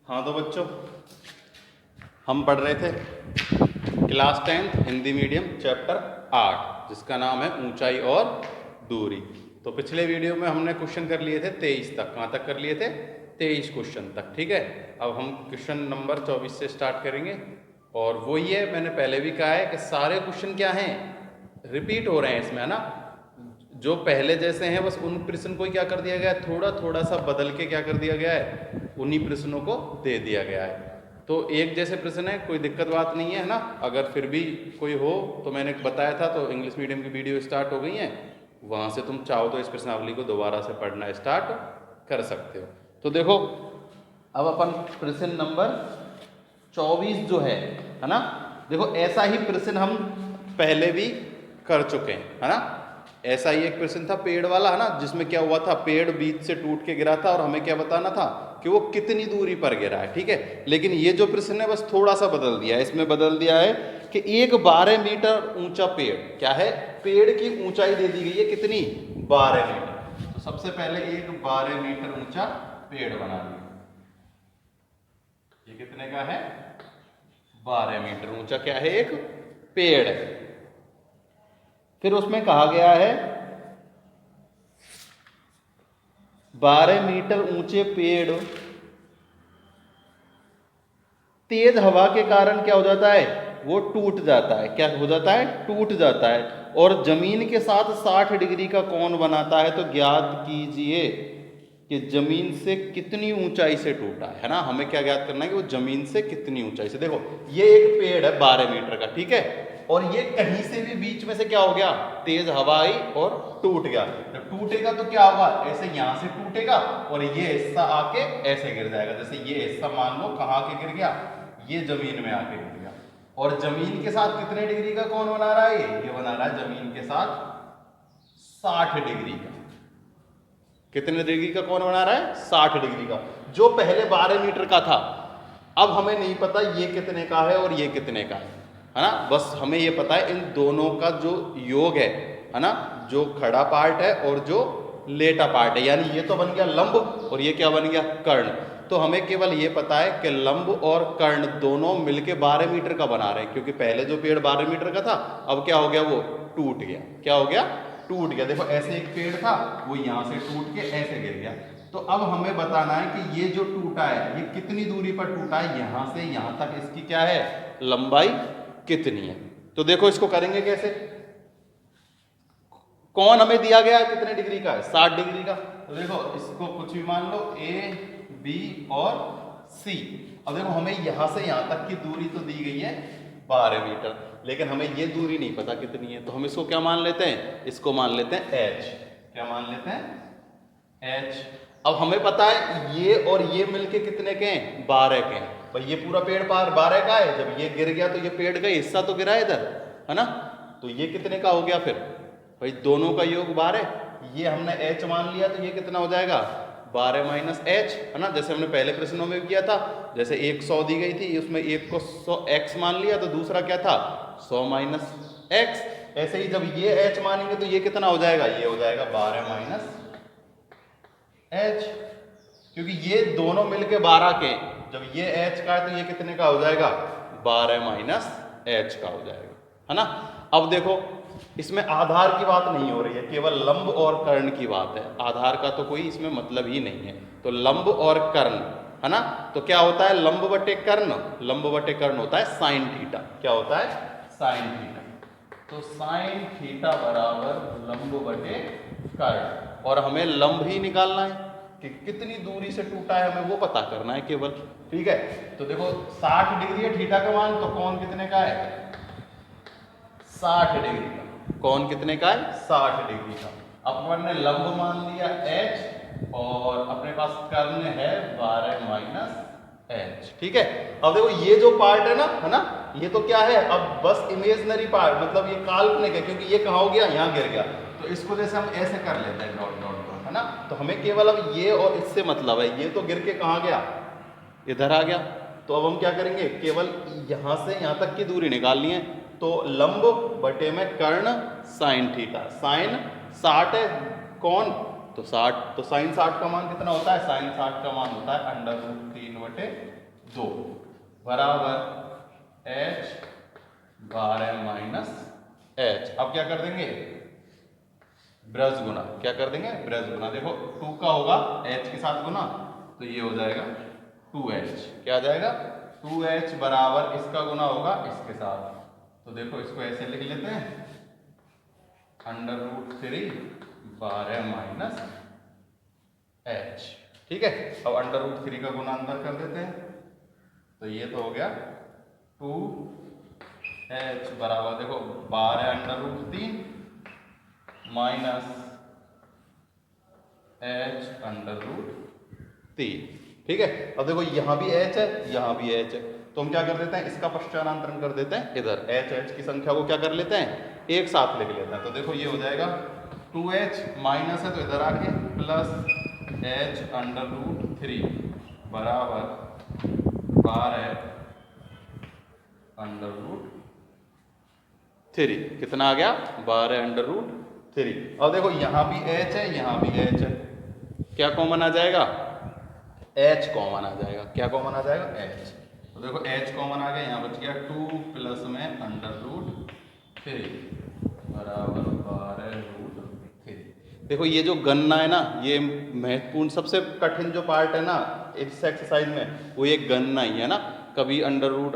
हाँ तो बच्चों, हम पढ़ रहे थे class 10th Hindi medium chapter 8 जिसका नाम है ऊंचाई और दूरी। तो पिछले वीडियो में हमने क्वेश्चन कर लिए थे 23 तक। कहाँ तक कर लिए थे? 23 क्वेश्चन तक। ठीक है, अब हम क्वेश्चन नंबर 24 से स्टार्ट करेंगे। और वही है, मैंने पहले भी कहा है कि सारे क्वेश्चन क्या हैं, रिपीट हो रहे हैं इसमें, है ना। जो पहले जैसे हैं बस उन प्रश्न को क्या कर दिया गया है, थोड़ा थोड़ा सा बदल के क्या कर दिया गया है, उन्हीं प्रश्नों को दे दिया गया है। तो एक जैसे प्रश्न है, कोई दिक्कत बात नहीं है, ना। अगर फिर भी कोई हो तो मैंने बताया था, तो इंग्लिश मीडियम की वीडियो स्टार्ट हो गई है, वहाँ से तुम चाहो तो इस प्रश्नावली को दोबारा से पढ़ना स्टार्ट कर सकते हो। तो देखो, अब अपन प्रश्न नंबर 24 जो है ना, देखो ऐसा ही प्रश्न हम पहले भी कर चुके हैं, है ना। ऐसा ही एक प्रश्न था पेड़ वाला, है ना, जिसमें क्या हुआ था, पेड़ बीच से टूट के गिरा था और हमें क्या बताना था कि वो कितनी दूरी पर गिरा है। ठीक है, लेकिन ये जो प्रश्न है बस थोड़ा सा बदल दिया है। इसमें बदल दिया है कि एक 12 मीटर ऊंचा पेड़, क्या है, पेड़ की ऊंचाई दे दी गई है कितनी, 12 मीटर। तो सबसे पहले एक 12 मीटर ऊंचा पेड़ बना दिया। ये कितने का है? 12 मीटर ऊंचा क्या है, एक पेड़ है। फिर उसमें कहा गया है 12 मीटर ऊंचे पेड़ तेज हवा के कारण क्या हो जाता है, वो टूट जाता है। क्या हो जाता है? टूट जाता है। और जमीन के साथ 60 डिग्री का कोण बनाता है। तो ज्ञात कीजिए कि जमीन से कितनी ऊंचाई से टूटा है ना। हमें क्या ज्ञात करना है कि वो जमीन से कितनी ऊंचाई से। देखो ये एक पेड़ है 12 मीटर का, ठीक है, और ये कहीं से भी बीच में से क्या हो गया, तेज हवा आई और टूट गया। जब टूटेगा तो क्या होगा, ऐसे यहां से टूटेगा और ये हिस्सा आके ऐसे गिर जाएगा। जैसे ये हिस्सा मान लो कहाँ के गिर गया, ये जमीन में आके गिर गया। और जमीन के साथ कितने डिग्री का कोण बना रहा है, ये बना रहा है जमीन के साथ 60 डिग्री का। कितने डिग्री का कोण बना रहा है? 60 डिग्री का। जो पहले 12 मीटर का था, अब हमें नहीं पता ये कितने का है और ये कितने का है ना। बस हमें ये पता है इन दोनों का जो योग है ना, जो खड़ा पार्ट है और जो लेटा पार्ट है, यानी ये तो बन गया लंब और ये क्या बन गया, कर्ण। तो हमें केवल ये पता है कि लंब और कर्ण दोनों मिलके 12 मीटर का बना रहे हैं, क्योंकि पहले जो पेड़ 12 मीटर का था, अब क्या हो गया, वो टूट गया। क्या हो गया? टूट गया। देखो ऐसे एक पेड़ था, वो यहां से टूट के ऐसे गिर गया। तो अब हमें बताना है कि ये जो टूटा है, ये कितनी दूरी पर टूटा है, यहां से यहां तक इसकी क्या है, लंबाई कितनी है। तो देखो इसको करेंगे कैसे। कौन हमें दिया गया है कितने डिग्री का है, 60 डिग्री का। तो देखो इसको कुछ भी मान लो, ए बी और सी। अब देखो हमें यहां से यहां तक की दूरी तो दी गई है 12 मीटर, लेकिन हमें ये दूरी नहीं पता कितनी है। तो हम इसको क्या मान लेते हैं, इसको मान लेते हैं एच। क्या मान लेते हैं? एच। अब हमें पता है ये और ये मिलके कितने के हैं, 12 के हैं। भाई ये पूरा पेड़ पार 12 का है, जब ये गिर गया तो ये पेड़ का हिस्सा तो गिरा इधर, है ना। तो ये कितने का हो गया फिर, भाई दोनों का योग 12। ये हमने एच मान लिया, तो ये कितना हो जाएगा, 12 माइनस एच, है ना। जैसे हमने पहले प्रश्नों में भी किया था, जैसे एक 100 दी गई थी, उसमें एक को 100 एक्स मान लिया, तो दूसरा क्या था, 100 माइनस एक्स। ऐसे ही जब ये एच मानेंगे तो ये कितना हो जाएगा, ये हो जाएगा 12 माइनस एच, क्योंकि ये दोनों मिलके 12 के। जब ये एच का है तो ये कितने का हो जाएगा, 12 माइनस एच का हो जाएगा, है ना। अब देखो इसमें आधार की बात नहीं हो रही है, केवल लंब और कर्ण की बात है। आधार का तो कोई इसमें मतलब ही नहीं है। तो लंब और कर्ण, है ना। तो क्या होता है, लंब बटे कर्ण, लंब बटे कर्ण होता है साइन थीटा। क्या होता है? Sine theta. तो साइन थीटा बराबर लंब बटे कर्ण। और हमें लंब ही निकालना है कि कितनी दूरी से टूटा है, हमें वो पता करना है केवल। ठीक है, तो देखो 60 डिग्री है थीटा का मान, तो कोण कितने का है, 60 डिग्री का। कौन कितने का है, 60 डिग्री का। अपन ने लंब मान लिया h और अपने पास कर्ण है 12 माइनस एच। ठीक है, अब देखो ये जो पार्ट है ना, ये तो क्या है, अब बस इमेजनरी पार्ट, मतलब ये काल्पनिक है, क्योंकि ये कहाँ हो गया, यहाँ गिर गया। तो इसको जैसे हम ऐसे कर लेते हैं डॉट डॉट डॉट, है ना। तो हमें केवल अब ये और इससे मतलब है, ये तो गिर के कहाँ गया, इधर आ गया। तो अब हम क्या करेंगे, केवल यहां से यहां तक की दूरी निकालनी है। तो लंब बटे में कर्ण साइन थीटा, साइन 60 है, कौन, तो 60, तो साइन 60 का मान कितना होता है, साइन 60 का मान होता है √3/2 2 बराबर h 12 माइनस h। अब क्या कर देंगे, ब्रज गुना, क्या कर देंगे, ब्रज गुना। देखो 2 का होगा h के साथ गुना, तो ये हो जाएगा 2h। क्या आ जाएगा, 2h बराबर इसका गुना होगा इसके साथ। तो देखो इसको ऐसे लिख लेते हैं, √3 12 माइनस h। ठीक है, अब √3 का गुना अंदर कर देते हैं, तो ये तो हो गया 2h बराबर देखो 12 √3 माइनस h√3। ठीक है, अब देखो यहाँ भी h है, यहाँ भी h है, तो हम क्या कर देते हैं, इसका पश्चान्तरण कर देते हैं इधर, h की संख्या को क्या कर लेते हैं, एक साथ लिख लेते हैं। तो देखो ये हो जाएगा 2h माइनस है तो इधर आके प्लस h√3 बराबर 12√3। कितना आ गया, 12√3। अब देखो यहाँ भी h है, यहाँ भी h है, क्या कॉमन आ जाएगा, h कॉमन आ जाएगा। क्या कॉमन आ जाएगा, h। तो देखो h कॉमन आ गया, यहाँ बच गया 2 प्लस में √3 बराबर 12√3। देखो ये जो गणना है ना, ये महत्वपूर्ण सबसे कठिन जो पार्ट है ना इस एक्सरसाइज में, वो ये गणना ही है ना। कभी अंडर रूट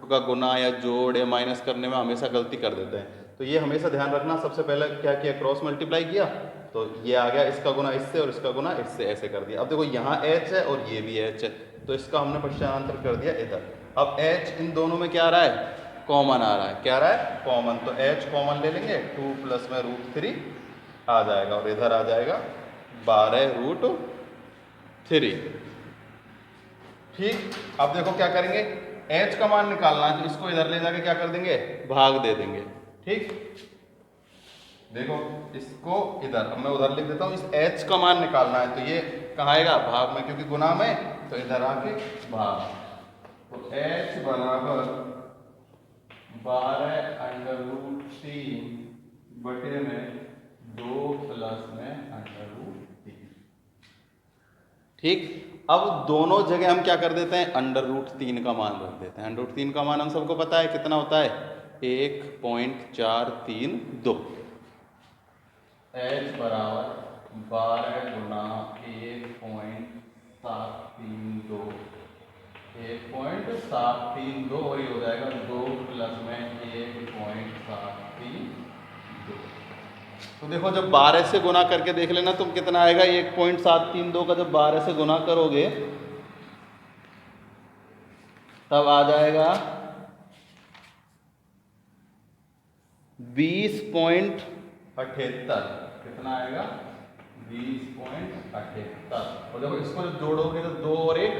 का गुना या जोड़ या माइनस करने में हमेशा गलती कर देते हैं, तो ये हमेशा ध्यान रखना। सबसे पहले क्या किया, क्रॉस मल्टीप्लाई किया, तो ये आ गया इसका गुना इससे और इसका गुना इससे, ऐसे कर दिया। अब देखो यहाँ h है और ये भी h है, तो इसका हमने पश्चान्तर कर दिया इधर। अब h इन दोनों में क्या आ रहा है, कॉमन आ रहा है। क्या आ रहा है, कॉमन, तो h कॉमन ले लेंगे, 2 प्लस में √3 आ जाएगा और इधर आ जाएगा 12√3। ठीक, अब देखो क्या करेंगे, h का मान निकालना है, तो इसको इधर ले जाके क्या कर देंगे, भाग दे देंगे। ठीक, देखो इसको इधर, अब मैं उधर लिख देता हूँ, इस h का मान निकालना है, तो ये कहाँ आएगा, भाग में, क्योंकि गुना में, तो इधर आके भाग। तो h बराबर 12√3 बटे में 2 प्लस में √3। ठीक, अब दोनों जगह हम क्या कर देते हैं, √3 का मान रख देते हैं। √3 का मान हम सबको पता है कितना होता है, 1.432। h बराबर 12 गुना 1.732, 1.732, और ये हो जाएगा 2 प्लस में 1.732। तो देखो जब 12 से गुना करके देख लेना तुम, कितना आएगा, 1.732 का जब 12 से गुना करोगे तब आ जाएगा 20.78। कितना आएगा, 20.78। और देखो इसको जब जोड़ोगे तो 2 और 1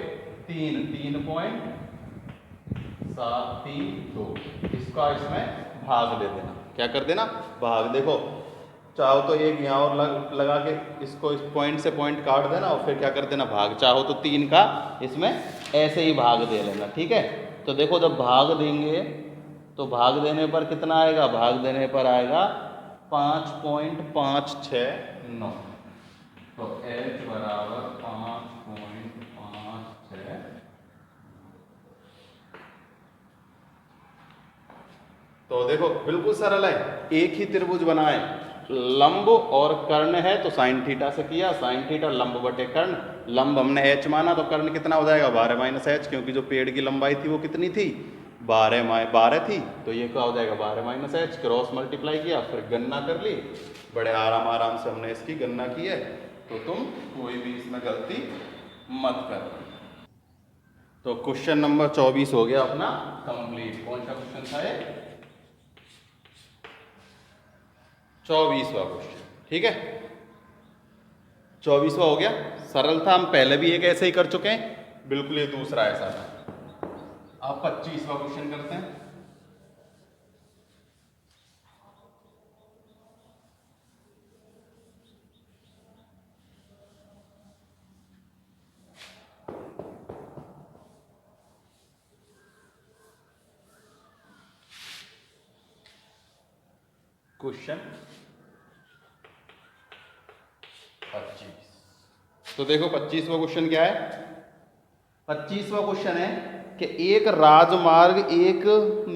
3, 3.732। इसका इसमें भाग दे देना। क्या कर देना, भाग। देखो चाहो तो एक यहाँ और लगा के इसको इस पॉइंट से पॉइंट काट देना और फिर क्या कर देना, भाग। चाहो तो 3 का इसमें ऐसे ही भाग दे लेना। ठीक है, तो देखो जब भाग देंगे तो भाग देने पर कितना आएगा, भाग देने पर आएगा 5.569। तो h बराबर 5.56। तो देखो बिल्कुल सरल है, एक ही त्रिभुज बनाए, लंब और कर्ण है तो साइन थीटा से किया, साइन थीटा लंब बटे कर्ण, लंब हमने h माना तो कर्ण कितना हो जाएगा, 12 माइनस h, क्योंकि जो पेड़ की लंबाई थी वो कितनी थी, 12 थी, तो ये क्या हो जाएगा 12 माइनस h। क्रॉस मल्टीप्लाई किया, फिर गणना कर ली, बड़े आराम से हमने इसकी गणना की है। तो तुम कोई भी इसमें गलती मत कर। तो क्वेश्चन नंबर 24 हो गया अपना कंप्लीट। कौन सा क्वेश्चन था ये, 24वां क्वेश्चन। ठीक है, 24वां हो गया, सरल था, हम पहले भी एक ऐसे ही कर चुके हैं, बिल्कुल ये दूसरा ऐसा था। अब 25वां क्वेश्चन करते हैं। क्वेश्चन 25। तो देखो 25वां क्वेश्चन क्या है, 25वां क्वेश्चन है कि एक राजमार्ग एक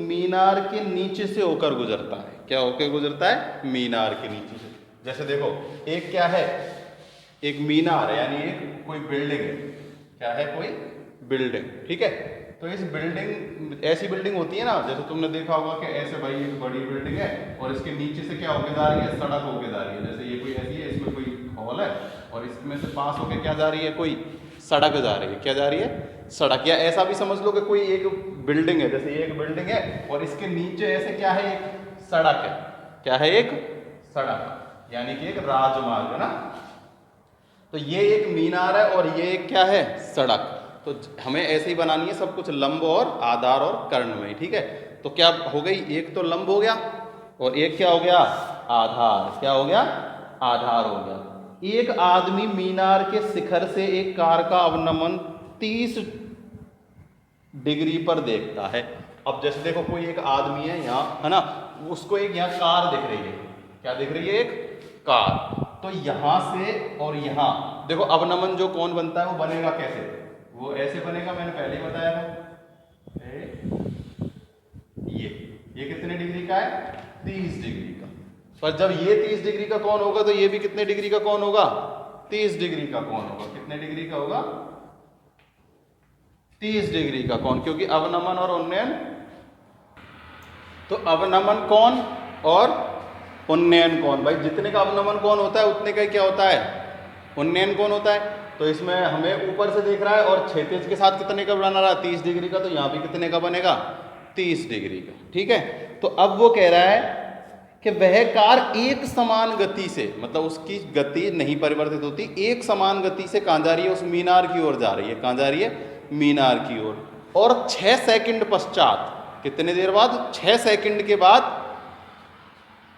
मीनार के नीचे से होकर गुजरता है। क्या होकर गुजरता है? मीनार के नीचे से। जैसे देखो, एक क्या है, एक मीनार है, यानी एक कोई बिल्डिंग है। क्या है? कोई बिल्डिंग, ठीक है। तो इस बिल्डिंग, ऐसी बिल्डिंग होती है ना, जैसे तुमने देखा होगा कि ऐसे भाई एक बड़ी बिल्डिंग है और इसके नीचे से क्या होके जा रही है? सड़क होके जा रही है। जैसे ये कोई ऐसी है, इसमें कोई हॉल है और इसमें से पास होके क्या जा रही है? कोई सड़क जा रही है। क्या जा रही है? सड़क। या ऐसा भी समझ लो कि कोई एक बिल्डिंग है, जैसे ये एक बिल्डिंग है और इसके नीचे ऐसे क्या है? एक सड़क है। क्या है? एक सड़क, यानी कि एक राजमार्ग है ना। तो ये एक मीनार है और ये क्या है? सड़क। तो हमें ऐसे ही बनानी है सब कुछ लंब और आधार और कर्ण में, ठीक है। तो क्या हो गई? एक तो लंब हो गया और एक क्या हो गया? आधार। क्या हो गया? आधार हो गया। एक आदमी मीनार के शिखर से एक कार का अवनमन 30 डिग्री पर देखता है। अब जैसे देखो, कोई एक आदमी है यहाँ, है ना, उसको एक यहाँ कार दिख रही है। क्या दिख रही है? एक कार। तो यहां से और यहां देखो, अवनमन जो कोण बनता है वो बनेगा कैसे? वो ऐसे बनेगा, मैंने पहले ही बताया था। ये कितने डिग्री का है? 30 डिग्री का। पर जब ये 30 डिग्री का कोण होगा तो ये भी कितने डिग्री का कोण होगा? 30 डिग्री का कोण होगा। कितने डिग्री का होगा? 30 डिग्री का कोण, क्योंकि अवनमन और उन्नयन, तो अवनमन कोण और उन्नयन कोण, भाई जितने का अवनमन कोण होता है उतने का ही क्या होता है? उन्नयन कोण होता है। तो इसमें हमें ऊपर से देख रहा है और क्षैतिज के साथ कितने का बना रहा है? 30 डिग्री का। तो यहां भी कितने का बनेगा? 30 डिग्री का, ठीक है। तो अब वो कह रहा है कि वह कार एक समान गति से, मतलब उसकी गति नहीं परिवर्तित होती, एक समान गति से कहां जा रही है? उस मीनार की ओर जा रही है। कहां जा रही है? मीनार की ओर। और 6 सेकंड पश्चात, कितने देर बाद? 6 सेकंड के बाद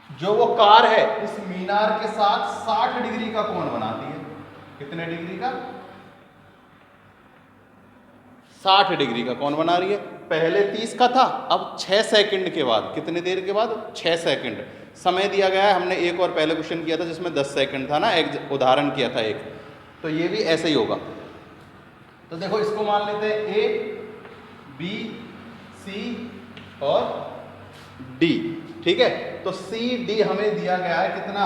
जो वो कार है इस मीनार के साथ 60 डिग्री का कोण बनाती है। कितने डिग्री का? 60 डिग्री का कोण बना रही है। पहले 30 का था, अब 6 सेकंड के बाद, कितने देर के बाद? 6 सेकंड समय दिया गया है। हमने एक और पहले क्वेश्चन किया था जिसमें 10 सेकंड था ना, एक उदाहरण किया था एक। तो ये भी ऐसे ही होगा। तो देखो, इसको मान लेते हैं ए, बी, सी और डी, ठीक है। तो सी डी हमें दिया गया है कितना?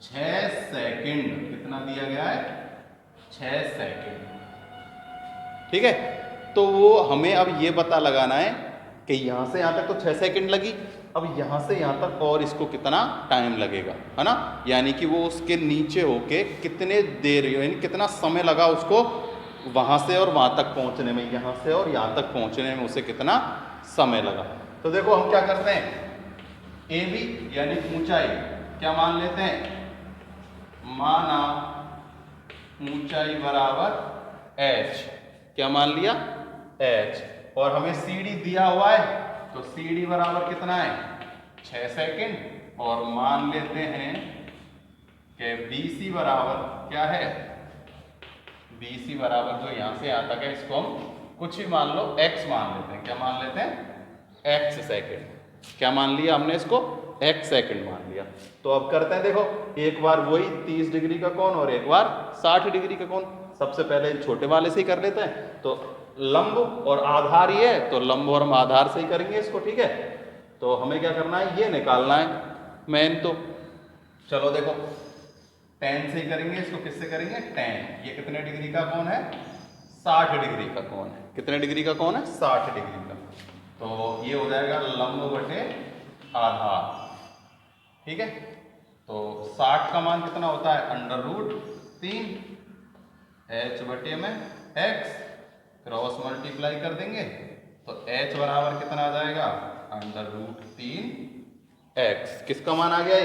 6 सेकंड। कितना दिया गया है? 6 सेकंड, ठीक है। तो वो हमें अब ये पता लगाना है कि यहां से यहां तक तो 6 सेकंड लगी, अब यहां से यहां तक और इसको कितना टाइम लगेगा, है ना। यानी कि वो उसके नीचे होके कितने देर, यानी कितना समय लगा उसको वहां से और वहां तक पहुंचने में, यहां से और यहां तक पहुंचने में उसे कितना समय लगा। तो देखो, हम क्या करते हैं? ए बी यानी ऊंचाई क्या मान लेते हैं? माना ऊंचाई बराबर h। क्या मान लिया? h। और हमें सी डी दिया हुआ है, तो सी डी बराबर कितना है? 6 सेकंड। और मान लेते हैं कि बी सी बराबर क्या है? बी सी बराबर जो यहां से यहां तक है, इसको हम कुछ भी मान लो, x मान लेते हैं। क्या मान लेते हैं? x second. क्या मान लिया हमने? इसको x सेकंड मान लिया। तो अब करते हैं, देखो, एक बार वही 30 डिग्री का कोण और एक बार 60 डिग्री का कोण। सबसे पहले छोटे वाले से ही कर लेते हैं। तो लंब और आधार ये है, तो लंब और हम आधार से ही करेंगे इसको, ठीक है। तो हमें क्या करना है? ये निकालना है मेन। तो चलो देखो, tan से ही करेंगे इसको। किससे करेंगे? tan। ये कितने डिग्री का कोण है? 60 डिग्री का कोण है। कितने डिग्री का कोण है? 60 डिग्री का। तो ये हो जाएगा लंब बटे आधार, ठीक है। तो 60 का मान कितना होता है? √3 h बटे में x, क्रॉस मल्टीप्लाई कर देंगे तो h बराबर कितना आ जाएगा? √3 x। किसका मान आ गया?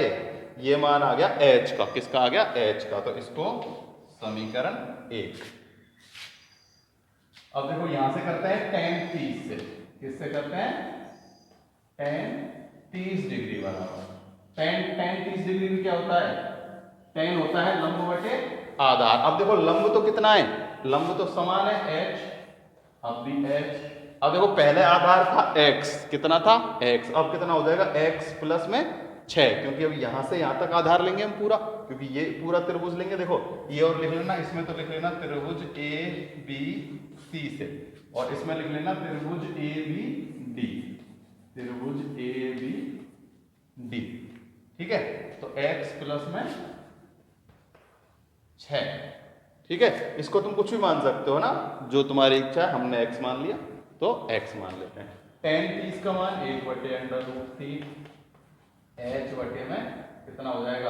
ये मान आ गया h का। किसका आ गया? h का। तो इसको समीकरण 1। अब देखो, यहां से करते हैं tan 30 से। किससे करते हैं? tan 30 डिग्री बराबर tan 30 डिग्री में क्या होता है? tan होता है लंब बटे आधार। अब देखो, लंब तो कितना है? लंब तो समान है h, अब भी h। अब देखो, पहले आधार था x, कितना था? x। अब कितना हो जाएगा? x प्लस में 6, क्योंकि अब यहां से यहां तक आधार लेंगे हम पूरा, क्योंकि ये पूरा त्रिभुज लेंगे। देखो, ये और लिख लेना, इसमें तो लिख लेना त्रिभुज ए बी सी से, और इसमें लिख लेना त्रिभुज ए बी डी, त्रिभुज ए बी डी। ठीक है, तो x प्लस में 6। ठीक है, इसको तुम कुछ भी मान सकते हो ना, जो तुम्हारी इच्छा है। हमने x मान लिया तो x मान लेते हैं। tan 30 का मान 1/√3 h बटे में कितना हो जाएगा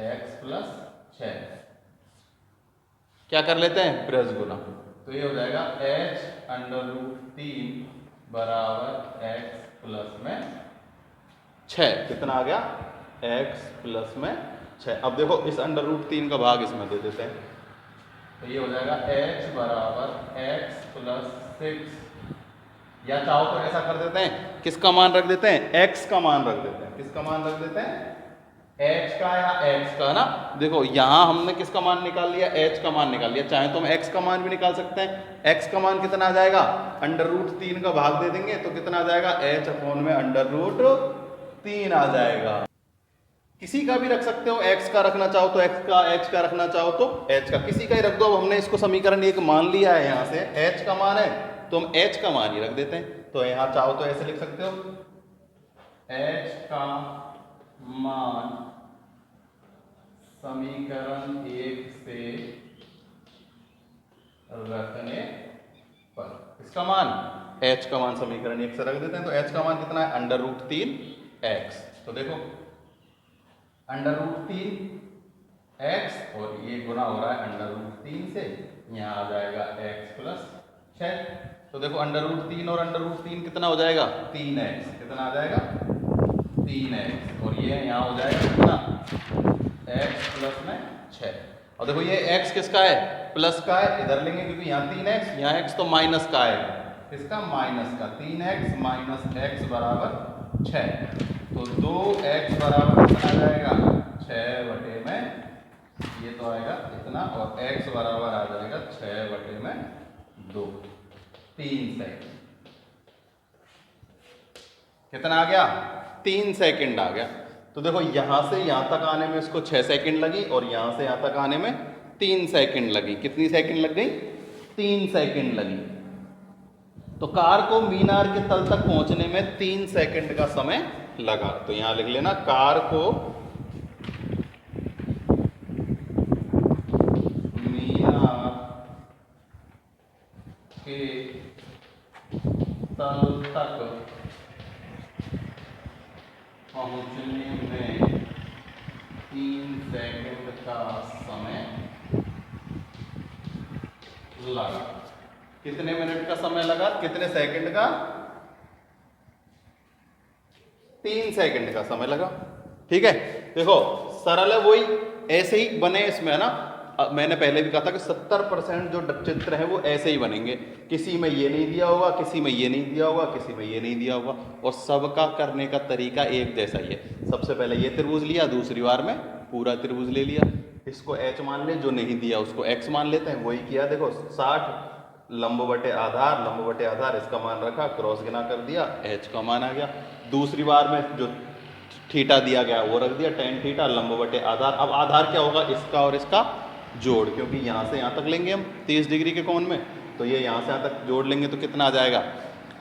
x प्लस 6। क्या कर लेते हैं, ब्रज गुना, तो ये हो जाएगा h√3 बराबर x प्लस में 6। कितना आ गया, x प्लस में 6। अब देखो इस √3 का भाग इसमें दे देते हैं, तो ये हो जाएगा h बराबर x प्लस 6, या चाहो तो ऐसा कर देते हैं, किसका मान रख देते हैं, x का मान रख देते हैं। किसका मान रख देते हैं, h का या x का ना। देखो यहां हमने किसका मान निकाल लिया, h का मान निकाल लिया, चाहे तो हम x का मान भी निकाल सकते हैं। x का मान कितना आ जाएगा, √3 का भाग दे देंगे तो कितना आ जाएगा, h अपॉन में √3 आ जाएगा। किसी का भी रख सकते हो, x का रखना चाहो तो x का, h का रखना चाहो तो h का, किसी का ही रख दो। अब हमने इसको समीकरण एक मान लिया है, यहां से h का मान है तो हम h का मान ही रख देते हैं। तो यहां चाहो तो ऐसे लिख सकते हो, h का मान समीकरण 1 से रखने पर, इसका मान h का मान समीकरण 1 से रख देते हैं, तो h का मान कितना है, √3x। तो देखो √3x और ये गुना हो रहा है √3 से, यहाँ आ जाएगा x प्लस 6। तो देखो √3 और √3 कितना हो जाएगा, 3x। कितना आ जाएगा, 3x, और ये यहाँ हो जाएगा कितना, x प्लस में 6। और देखो ये x किसका है, प्लस का है, इधर लेंगे क्योंकि यहाँ 3x, यहाँ x तो माइनस का है, किसका, माइनस का। 3x माइनस x बराबर 6, तो 2x बराबर कितना आ जाएगा, 6 बटे में, ये तो आएगा इतना, और x बराबर आ जाएगा 6 बटे में 2, 3 सेकंड। कितना आ गया, 3 सेकंड आ गया। तो देखो यहां से यहां तक आने में इसको 6 सेकंड लगी, और यहां से यहां तक आने में 3 सेकंड लगी। कितनी सेकंड लग गई, 3 सेकंड लगी। तो कार को मीनार के तल तक पहुंचने में 3 सेकंड का समय लगा। तो यहां लिख लेना, कार को मीनार के तल तक पहुंचने में 3 सेकंड का समय लगा। कितने मिनट का समय लगा, कितने सेकंड का, 3 सेकंड का समय लगा। ठीक है, देखो सरल है, वही ऐसे ही बने इसमें है ना। मैंने पहले भी कहा था कि 70% जो चित्र है वो ऐसे ही बनेंगे, किसी में ये नहीं दिया होगा, किसी में ये नहीं दिया होगा, किसी में ये नहीं दिया होगा, और सबका करने का तरीका एक जैसा ही है। सबसे पहले ये त्रिभुज लिया, दूसरी बार में पूरा त्रिभुज ले लिया, इसको h मान ले, जो नहीं दिया उसको x मान लेते हैं। वही किया, देखो 60 लंब बटे आधार, लंब बटे आधार, इसका मान रखा, क्रॉस गिना कर दिया, h का मान आ गया। दूसरी बार में जो थीटा दिया गया वो रख दिया, tan थीटा लंब बटे आधार। अब आधार क्या होगा, इसका और इसका जोड़, क्योंकि यहाँ से यहाँ तक लेंगे हम 30 डिग्री के कोण में, तो ये यहाँ से यहाँ तक जोड़ लेंगे तो कितना आ जाएगा,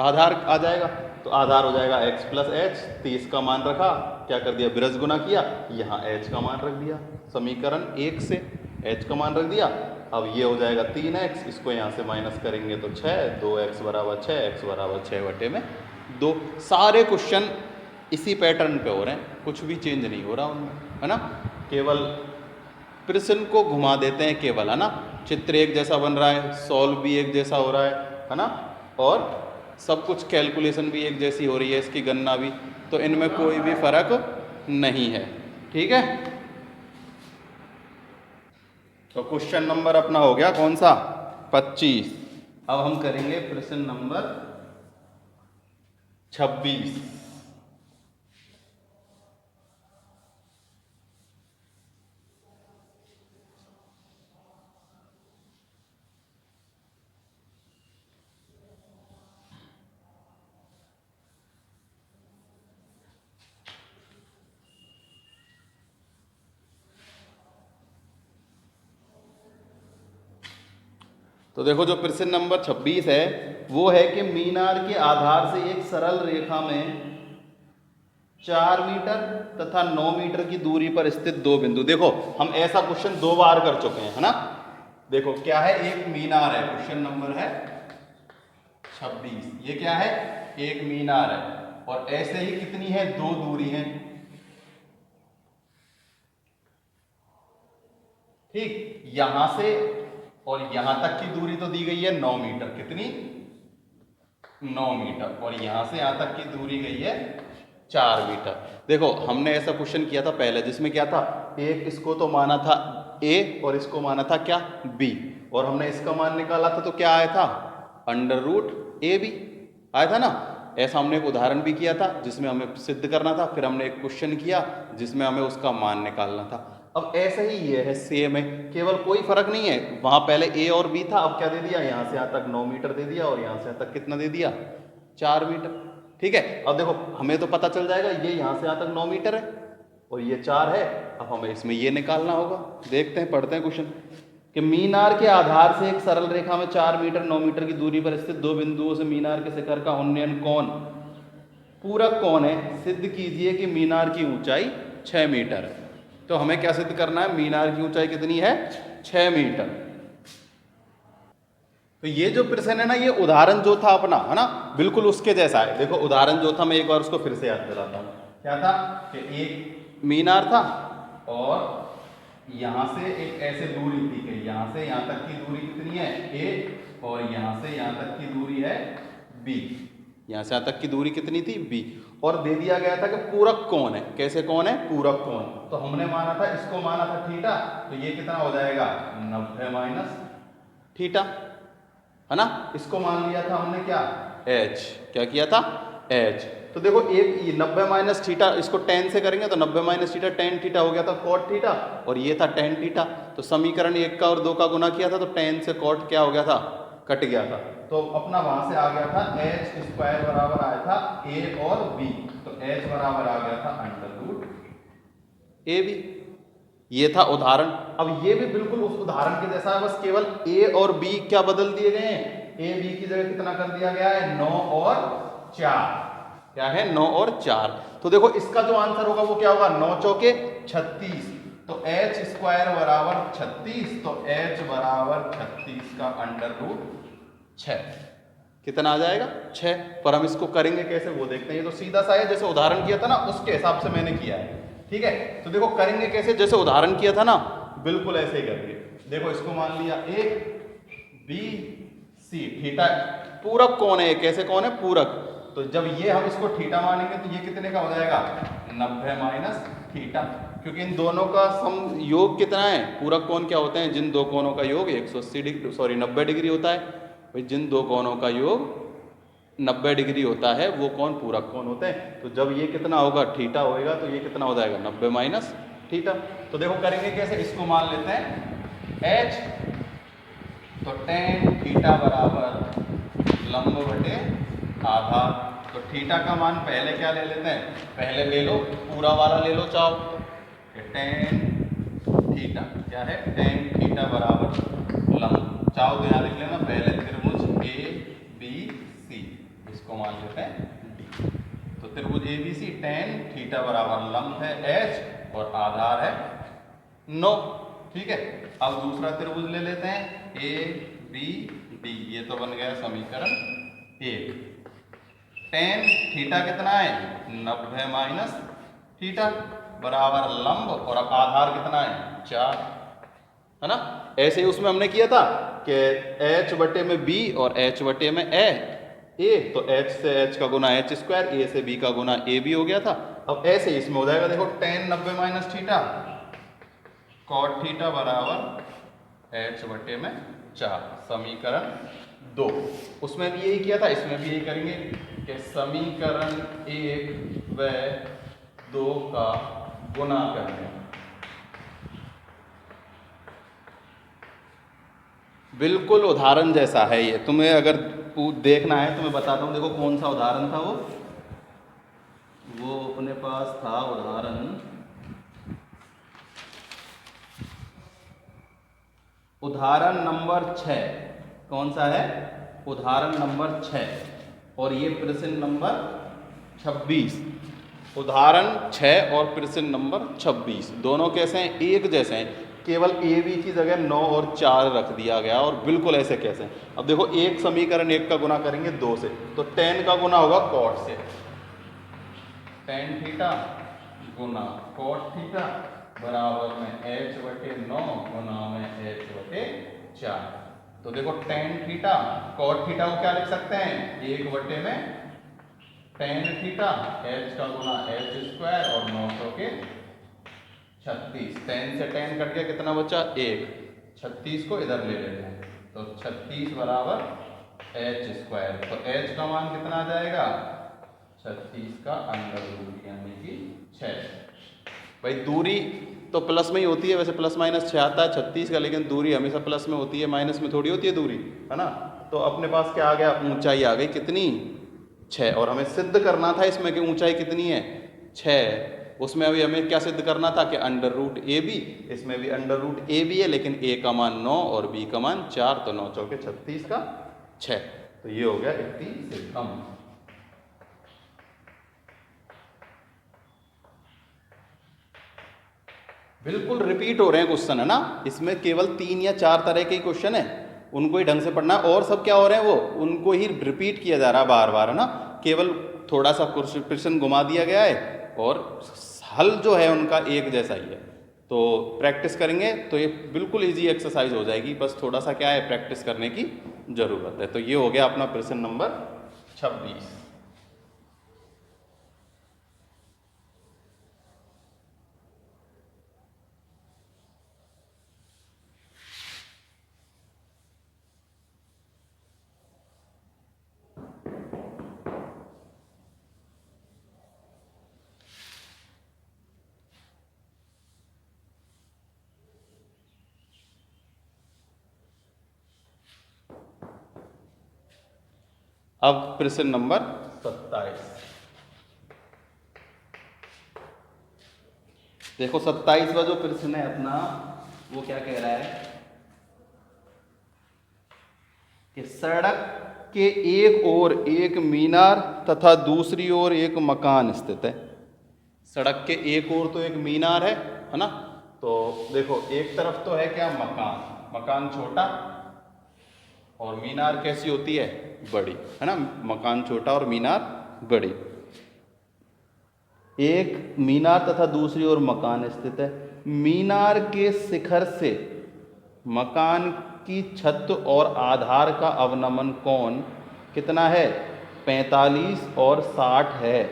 आधार आ जाएगा। तो आधार हो जाएगा x प्लस h, 30 का मान रखा, क्या कर दिया, विरज गुना किया, यहाँ h का मान रख दिया, समीकरण 1 से h का मान रख दिया। अब ये हो जाएगा 3x, इसको यहाँ से माइनस करेंगे तो 6, 2x बराबर 6, x बराबर 6 बटे में 2। सारे क्वेश्चन इसी पैटर्न पे हो रहे हैं, कुछ भी चेंज नहीं हो रहा उनमें, है ना। केवल प्रश्न को घुमा देते हैं केवल, है ना। चित्र एक जैसा बन रहा है, सॉल्व भी एक जैसा हो रहा है ना, और सब कुछ कैलकुलेशन भी एक जैसी हो रही है, इसकी गणना भी, तो इनमें कोई भी फर्क नहीं है। ठीक है, तो क्वेश्चन नंबर अपना हो गया कौन सा, 25। अब हम करेंगे प्रश्न नंबर 26। तो देखो जो प्रश्न नंबर 26 है वो है कि मीनार के आधार से एक सरल रेखा में 4 मीटर तथा 9 मीटर की दूरी पर स्थित दो बिंदु। देखो हम ऐसा क्वेश्चन 2 बार कर चुके हैं, है ना। देखो क्या है, एक मीनार है, क्वेश्चन नंबर है 26। ये क्या है, एक मीनार है और ऐसे ही कितनी है, 2 दूरी है, ठीक। यहां से और यहां तक की दूरी तो दी गई है 9 मीटर, कितनी, 9 मीटर, और यहां से यहां तक की दूरी गई है 4 मीटर। देखो हमने ऐसा क्वेश्चन किया था पहले जिसमें क्या था, एक इसको तो माना था a और इसको माना था क्या, b, और हमने इसका मान निकाला था तो क्या आया था, √ab आया था ना। ऐसा हमने एक उदाहरण भी किया था जिसमें हमें सिद्ध करना था, फिर हमने एक क्वेश्चन किया जिसमें हमें उसका मान निकालना था। अब ऐसा ही ये है, सेम है, केवल कोई फर्क नहीं है, वहां पहले a और b था, अब क्या दे दिया, यहां से यहां तक 9 मीटर दे दिया और यहां से यहां तक कितना दे दिया, 4 मीटर, ठीक है। अब देखो हमें तो पता चल जाएगा ये यहां से यहां तक 9 मीटर है और ये 4 है, अब हमें इसमें ये निकालना होगा। देखते हैं, पढ़ते हैं क्वेश्चन कि मीनार के आधार से एक सरल रेखा में 4 मीटर 9 मीटर की दूरी पर स्थित दो बिंदुओं से मीनार के शिखर का उन्नयन कोण पूरक कोण है, सिद्ध कीजिए कि मीनार की ऊंचाई 6 मीटर है। तो हमें क्या सिद्ध करना है, मीनार की ऊंचाई कितनी है, 6 मीटर। तो ये जो प्रश्न है ना, ये उदाहरण जो था अपना, है ना, बिल्कुल उसके जैसा है। देखो उदाहरण जो था, मैं एक बार उसको फिर से याद दिलाता हूँ। क्या था कि एक मीनार था और यहां से एक ऐसे दूरी थी कि यहां से यहां तक की दूरी कितनी है, a, और यहां से यहां तक की दूरी है b। यहां से यहां तक की दूरी कितनी थी, b, और दे दिया गया था कि पूरक कोण है। कैसे कोण है, पूरक कोण। तो हमने माना था, इसको माना था थीटा, तो ये कितना हो जाएगा, 90 माइनस थीटा, है ना। इसको मान लिया था हमने क्या, h, क्या किया था, h। तो देखो एक 90 माइनस थीटा, इसको tan से करेंगे तो 90 माइनस थीटा tan थीटा हो गया था cot थीटा, और ये था tan थीटा। तो समीकरण 1 का और 2 का गुना किया था तो tan से cot क्या हो गया था, कट गया था। तो अपना वहां से आ गया था h स्क्वायर बराबर आया था a और b, तो h बराबर आ गया था √ab। ये था उदाहरण। अब ये भी बिल्कुल उस उदाहरण के जैसा है, बस केवल a और b क्या बदल दिए गए हैं, a b की जगह कितना कर दिया गया है, 9 और 4। क्या है, 9 और 4। तो देखो इसका जो आंसर होगा वो क्या होगा, 9 चौके 36, तो h स्क्वायर बराबर 36, तो h बराबर 36 का √6 कितना आ जाएगा, 6। पर हम इसको करेंगे कैसे वो देखते हैं। ये तो सीधा सा है, जैसे उदाहरण किया था ना उसके हिसाब से मैंने किया है, ठीक है। तो देखो करेंगे कैसे, जैसे उदाहरण किया था ना बिल्कुल ऐसे ही करेंगे। देखो इसको मान लिया a b c, थीटा पूरक कौन है, कैसे कौन है, पूरक। तो जब ये हम इसको थीटा मानेंगे तो ये कितने का हो जाएगा, 90 माइनस थीटा, क्योंकि इन दोनों का सम योग कितना है, पूरक कोण क्या होते हैं, जिन दो कोणों का योग 180 डिग्री, सॉरी 90 डिग्री होता है भाई, जिन दो कोणों का योग 90 डिग्री होता है वो कौन, पूरक कोण होते हैं। तो जब ये कितना होगा, थीटा होएगा, तो ये कितना हो जाएगा, 90 माइनस थीटा। तो देखो करेंगे कैसे, इसको मान लेते हैं h, तो tan थीटा बराबर लंब बटे आधार। तो थीटा का मान पहले क्या ले लेते हैं, पहले ले लो पूरा वाला ले लो चाव, tan थीटा क्या है, tan थीटा बराबर लंब, चाव तो यहाँ लिख लेना, पहले त्रिभुज a b c, इसको मान लेते हैं d। तो त्रिभुज a b c tan theta बराबर लंब है h और आधार है 9, ठीक है। अब दूसरा त्रिभुज ले लेते हैं a b d, ये तो बन गया समीकरण 1। tan थीटा कितना है, 90 माइनस थीटा बराबर लंब, और अब आधार कितना है, 4, है ना। ऐसे ही उसमें हमने किया था कि h बटे में b और h बटे में a, तो h से h का गुना h स्क्वायर, a से b का गुना a b हो गया था। अब ऐसे ही इसमें हो जाएगा, देखो tan 90 minus theta cot theta बराबर h बटे में 4, समीकरण 2। उसमें भी यही किया था, इसमें भी यही करेंगे कि समीकरण 1 व 2 का गुना करेंगे। बिल्कुल उदाहरण जैसा है ये, तुम्हें अगर देखना है तो मैं बताता हूँ। देखो कौन सा उदाहरण था वो अपने पास था उदाहरण नंबर 6। कौन सा है? उदाहरण नंबर 6 और ये प्रश्न नंबर 26। उदाहरण 6 और प्रश्न नंबर 26 दोनों कैसे हैं? एक जैसे हैं, केवल ए बी की जगह 9 और 4 रख दिया गया और बिल्कुल ऐसे कैसे हैं? अब देखो एक समीकरण एक का गुना करेंगे 2 से, तो tan का गुना होगा cot से, tan थीटा गुना cot थीटा बराबर में h/9 गुना में h/4। तो देखो tan थीटा cot थीटा को क्या लिख सकते हैं? 1 में tan थीटा h का गुना h स्क्वायर और 900 के 36। tan से tan कट गया, कितना बचा? 1। 36 को इधर ले लेते हैं, तो 36 बराबर h स्क्वायर। तो h का मान कितना आ जाएगा? 36 का अंडर रूट यानी कि 6। भाई दूरी तो प्लस में ही होती है, वैसे प्लस माइनस 6 आता है 36 का, लेकिन दूरी हमेशा प्लस में होती है, माइनस में थोड़ी होती है दूरी, है ना। तो अपने पास क्या आ गया? ऊंचाई आ गई कितनी? 6। और हमें सिद्ध करना था इसमें कि ऊंचाई कितनी है? 6। उसमें अभी हमें क्या सिद्ध करना था? कि अंडर रूट ए बी, इसमें भी अंडर रूट ए बी है, लेकिन ए का मान 9 और बी का मान 4, तो 9 चौके 36 का 6। तो ये हो गया इतनी से कम। बिल्कुल रिपीट हो रहे हैं क्वेश्चन, है ना। इसमें केवल 3 या 4 तरह के क्वेश्चन है, उनको ही ढंग से पढ़ना है, और सब क्या हो रहे हैं? वो उनको ही रिपीट किया जा रहा है बार बार, है ना। केवल थोड़ा सा क्वेश्चन घुमा दिया गया है और हल जो है उनका एक जैसा ही है। तो प्रैक्टिस करेंगे तो ये बिल्कुल इजी एक्सरसाइज हो जाएगी, बस थोड़ा सा क्या है, प्रैक्टिस करने की ज़रूरत है। तो ये हो गया अपना प्रश्न नंबर 26। अब प्रश्न नंबर 27। देखो 27वां जो प्रश्न है अपना, वो क्या कह रहा है कि सड़क के एक ओर एक मीनार तथा दूसरी ओर एक मकान स्थित है। सड़क के एक ओर तो एक मीनार है ना। तो देखो एक तरफ तो है क्या? मकान। मकान छोटा और मीनार कैसी होती है? बड़ी, है ना। मकान छोटा और मीनार बड़ी। एक मीनार तथा दूसरी ओर मकान स्थित है। मीनार के शिखर से मकान की छत और आधार का अवनमन कोण कितना है? 45 और 60 है।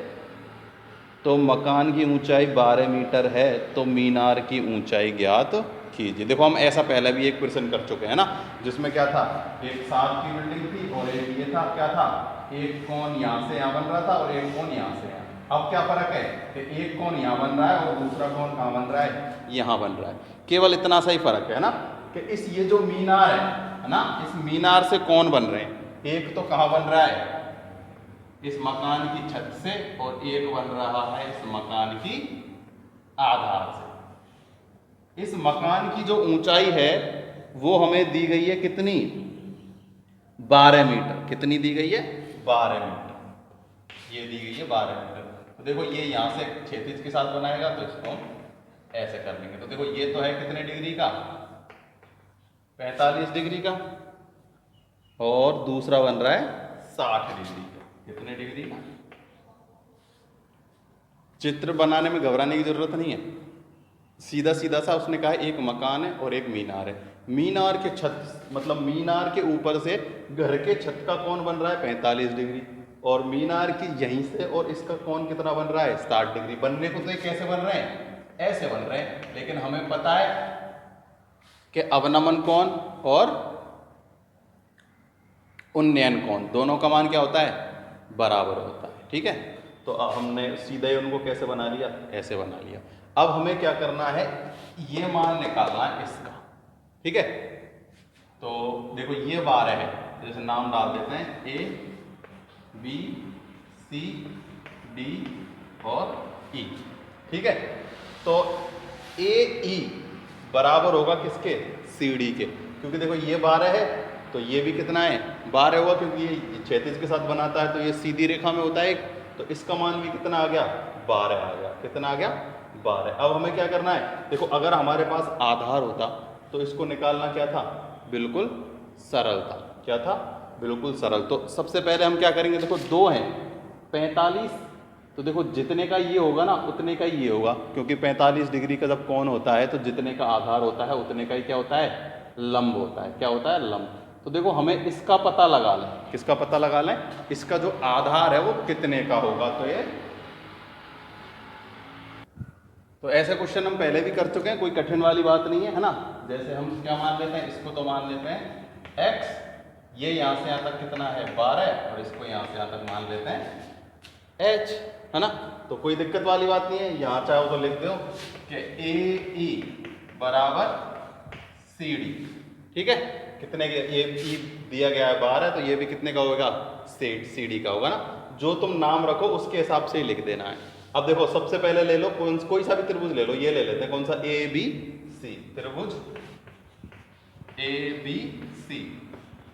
तो मकान की ऊंचाई 12 मीटर है, तो मीनार की ऊंचाई ज्ञात कीजिए। देखो हम ऐसा पहले भी एक प्रश्न कर चुके हैं ना, जिसमें क्या था? एक 7 की बिल्डिंग थी और एक ये था, क्या था? एक कोण यहाँ से यहाँ बन रहा था और एक कोण यहाँ से यहाँ। अब क्या फर्क है कि एक कोण यहाँ बन रहा है और दूसरा कोण कहाँ बन रहा है? यहाँ बन रहा है। केवल इतना सा ही फर्क है ना, कि इस ये जो मीनार है ना, इस मीनार से कौन बन रहे हैं? एक तो कहाँ बन रहा है? इस मकान की छत से, और एक बन रहा है इस मकान की आधार से। इस मकान की जो ऊंचाई है वो हमें दी गई है कितनी? 12 मीटर। कितनी दी गई है? 12 मीटर। ये दी गई है 12 मीटर। तो देखो ये यहाँ से क्षैतिज के साथ बनाएगा, तो इसको हम ऐसे कर लेंगे। तो देखो ये तो है कितने डिग्री का? 45 डिग्री का, और दूसरा बन रहा है 60 डिग्री का। कितने डिग्री का? चित्र बनाने में घबराने की जरूरत नहीं है, सीधा सीधा सा उसने कहा एक मकान है और एक मीनार है। मीनार के छत मतलब मीनार के ऊपर से घर के छत का कोण बन रहा है 45 डिग्री, और मीनार की यहीं से और इसका कोण कितना बन रहा है? 60 डिग्री। बनने को तो ये कैसे बन रहे हैं? ऐसे बन रहे हैं, लेकिन हमें पता है कि अवनमन कोण और उन्नयन कोण दोनों का मान क्या होता है? बराबर होता है। ठीक है, तो अब हमने सीधा ही उनको कैसे बना लिया? ऐसे बना लिया। अब हमें क्या करना है? ये मान निकालना है इसका। ठीक है, तो देखो ये 12 है, जैसे नाम डाल देते हैं A B C D और E। ठीक है, तो AE बराबर होगा किसके? CD के, क्योंकि देखो ये 12 है तो ये भी कितना है 12 होगा, क्योंकि ये क्षैतिज के साथ बनाता है तो ये सीधी रेखा में होता है एक, तो इसका मान भी कितना आ गया 12 आ गया। कितना आ गया 12। अब हमें क्या करना है, देखो अगर हमारे पास आधार होता तो इसको निकालना क्या था, बिल्कुल सरल था। क्या था, बिल्कुल सरल। तो सबसे पहले हम क्या करेंगे, देखो 2 हैं 45, तो देखो जितने का ये होगा ना उतने का ये होगा, क्योंकि 45 डिग्री का जब कोण होता है तो जितने का आधार होता है उतने का ही क्या होता है, लंब होता है। क्या होता है, लंब। तो देखो हमें इसका पता लगा लें। किसका पता लगा लें, इसका जो आधार है वो कितने का होगा। तो ऐसे क्वेश्चन हम पहले भी कर चुके हैं, कोई कठिन वाली बात नहीं है ना। जैसे हम क्या मान लेते हैं, इसको तो मान लेते हैं x, ये यहाँ से यहाँ तक कितना है 12, और इसको यहाँ से यहाँ तक मान लेते हैं h, है ना। तो कोई दिक्कत वाली बात नहीं है। यहाँ चाहो तो लिख दो कि AE बराबर CD, ठीक है। कितने के, AE दिया गया है 12, तो ये भी कितने का होगा, CD का होगा ना। जो तुम नाम रखो उसके हिसाब से ही लिख देना है। अब देखो सबसे पहले ले लो कोई सा भी त्रिभुज ले लो, ये ले लेते हैं कौन सा, ABC त्रिभुज ABC,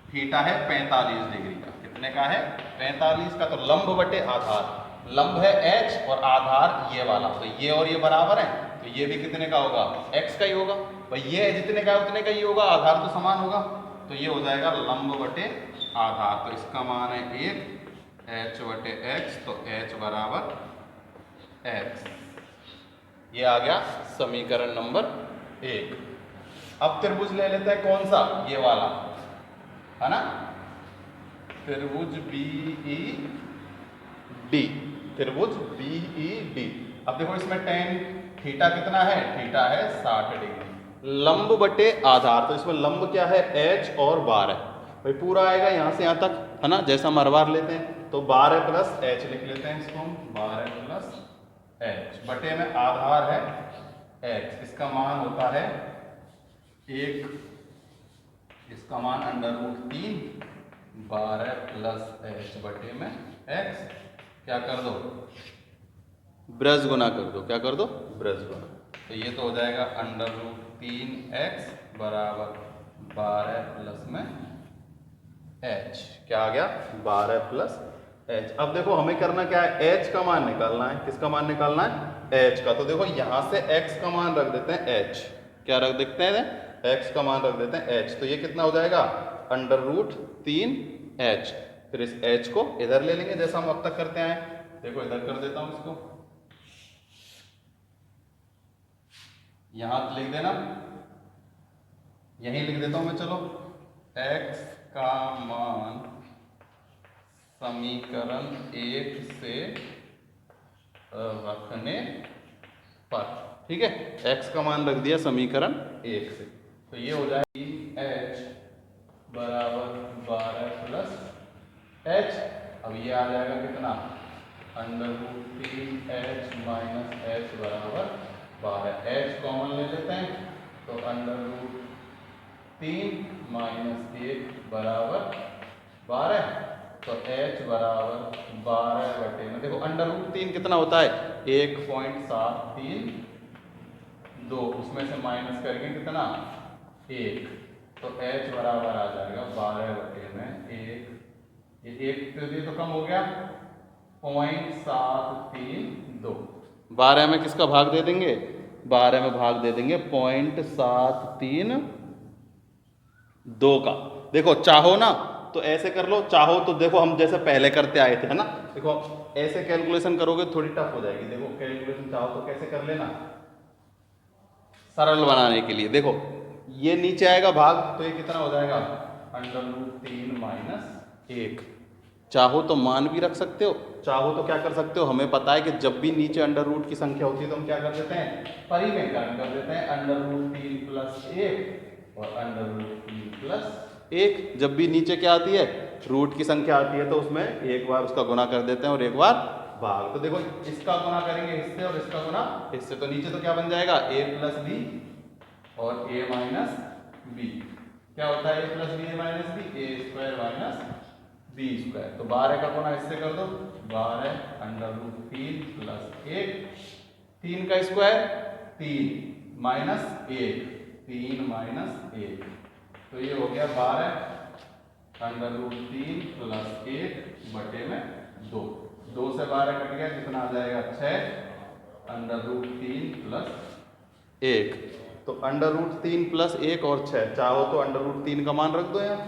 थीटा है 45 डिग्री का। कितने का है 45 का। तो लंब बटे आधार, लंब है h और आधार ये वाला, तो ये और ये बराबर है, तो ये भी कितने का होगा, x का ही होगा भाई। ये है जितने का उतने का ही होगा, आधार तो समान होगा, तो ये हो जाएगा लंब बटे आधार। तो इसका मान है 1 h बटे x, तो h बराबर x। ये आ गया समीकरण नंबर 1। अब त्रिभुज ले लेते हैं कौन सा, ये वाला, है ना, त्रिभुज BED, त्रिभुज BED। अब देखो इसमें tan थीटा कितना है, थीटा है 60 डिग्री। लंब बटे आधार, तो इसमें लंब क्या है h और 12 भाई, पूरा आएगा यहाँ से यहाँ तक, है ना। जैसा हम हर बार लेते हैं, तो 12 प्लस h लिख लेते हैं इसको हम, 12 प्लस h बटे में आधार है x, इसका मान होता है 1, इसका मान √3, 12 प्लस h बटे में x, क्या कर दो, ब्रज गुना कर दो। क्या कर दो, ब्रज गुना। तो ये तो हो जाएगा √3x बराबर 12 प्लस में h। क्या आ गया, 12 प्लस h। अब देखो हमें करना क्या है, h का मान निकालना है। किसका मान निकालना है, h का। तो देखो यहां से x का मान रख देते हैं h। क्या रख देते हैं, x का मान रख देते हैं h। तो ये कितना हो जाएगा, √3h। फिर इस h को इधर ले लेंगे जैसा हम अब तक करते हैं। देखो इधर कर देता हूं इसको, यहां लिख देना, यहीं लिख देता हूं मैं। चलो x का मान समीकरण 1 से रखने पर, ठीक है, x का मान रख दिया समीकरण 1 से, तो ये हो जाएगा h बराबर 12 प्लस h। अब ये आ जाएगा कितना, √3h माइनस h बराबर 12। h कॉमन ले लेते हैं, तो √3 माइनस 1 बराबर 12, तो h बराबर 12 बटे में, देखो √3 कितना होता है 1.732, उसमें से माइनस करेंगे कितना 1, तो h बराबर आ जाएगा 12 बटे में 1, ये 1 तो कम हो गया 0.732। 12 में किसका भाग दे देंगे, 12 में भाग दे देंगे 0.732 का। देखो चाहो ना तो ऐसे कर लो, चाहो तो देखो हम जैसे पहले करते आए थे, है ना। देखो ऐसे कैलकुलेशन करोगे थोड़ी टफ हो जाएगी। देखो कैलकुलेशन चाहो तो कैसे कर लेना, सरल बनाने के लिए। देखो ये नीचे आएगा भाग, तो ये कितना हो जाएगा √3 माइनस 1। चाहो तो मान भी रख सकते हो, चाहो तो क्या कर सकते हो, हमें पता है कि जब भी नीचे √ की संख्या होती है तो हम क्या कर देते हैं, परिमेयकरण कर देते हैं, √3 प्लस 1 और √3 प्लस 1। जब भी नीचे क्या आती है, रूट की संख्या आती है, तो उसमें एक बार उसका गुना कर देते हैं और एक बार भाग। तो देखो इसका गुना करेंगे इससे और इसका गुना इससे, तो नीचे तो क्या बन जाएगा a प्लस बी और a माइनस बी। क्या होता है a plus B a minus B, a square minus B square. तो 12 का गुना इससे कर दो, 12 √3 प्लस 1, 3 का स्क्वायर 3 माइनस 1, 3 माइनस 1, तो ये हो गया 12 √3 + 1/2। 2 से 12 कट गया, कितना आ जाएगा 6 √3 + 1। तो √3 + 1 और 6, चाहो तो √3 का मान रख दो यहाँ।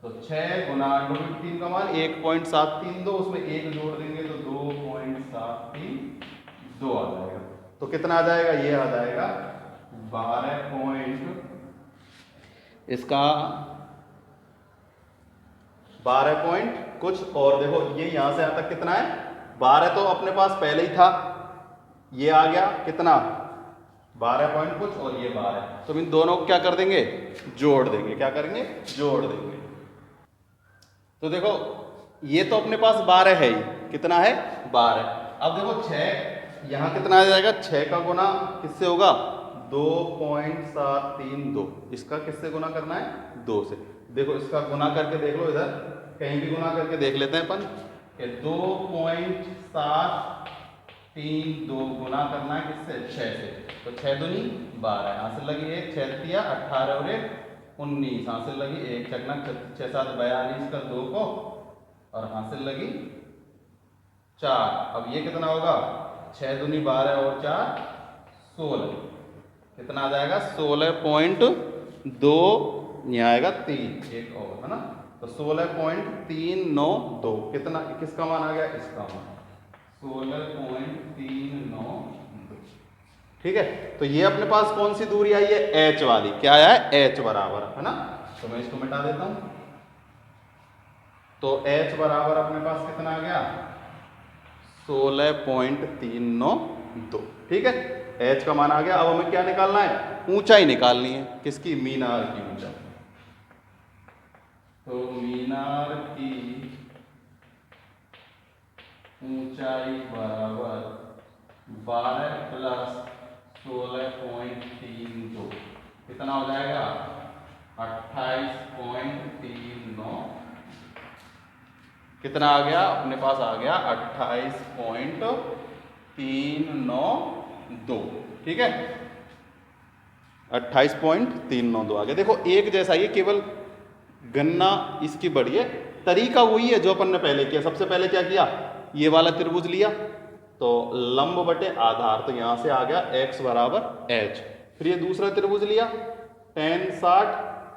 तो 6 गुना √3 का मान 1.732, उसमें 1 जोड़ देंगे तो 2.732 आ जाएगा। तो कितना आ जाएगा, ये आ जाएगा 12 इसका 12 पॉइंट कुछ। और देखो ये यहां से यहां तक कितना है, 12 तो अपने पास पहले ही था, ये आ गया कितना 12 पॉइंट कुछ और ये 12। तो इन दोनों को क्या कर देंगे, जोड़ देंगे। क्या करेंगे, जोड़ देंगे। तो देखो ये तो अपने पास 12 है ही, कितना है 12। अब देखो 6 यहां कितना आ जाएगा, 6 का गुना किससे होगा 2.732। इसका किससे गुना करना है, 2 से। देखो इसका गुना करके देख लो, इधर कहीं भी गुना करके देख लेते हैं अपन। 2.732 गुना करना है किससे, 6 से। तो 6 दूनी 12, यहाँ से लगी 1, 6 तिया 18 और 1 19, यहाँ से लगी 1 चकना 6 7 42 का 2 को, और यहाँ से लगी 4। अब ये कितना होगा, 6 दूनी 12 और 4 16, कितना आ जाएगा 16.2, यहाँ आएगा 3 एक और है ना। तो 16.392 कितना, किसका मान आ गया, इसका मान 16.392। ठीक है, तो ये अपने पास कौन सी दूरी आई है, h वाली। क्या आया है, h बराबर है ना। तो मैं इसको मिटा देता हूं। तो h बराबर अपने पास कितना आ गया 16.392। ठीक है, h का मान आ गया। अब हमें क्या निकालना है, ऊंचाई निकालनी है। किसकी, मीनार की ऊंचाई। तो मीनार की ऊंचाई बराबर 12 + 16.32, कितना हो जाएगा 28.39। कितना आ गया, अपने पास आ गया 28.392। ठीक है, 28.392 आ गया। देखो एक जैसा, ये केवल गणना इसकी बढ़ी है, तरीका वही है जो अपन ने पहले किया। सबसे पहले क्या किया, ये वाला त्रिभुज लिया, तो लंब बटे आधार, तो यहां से आ गया x बराबर h। फिर ये दूसरा त्रिभुज लिया tan 60,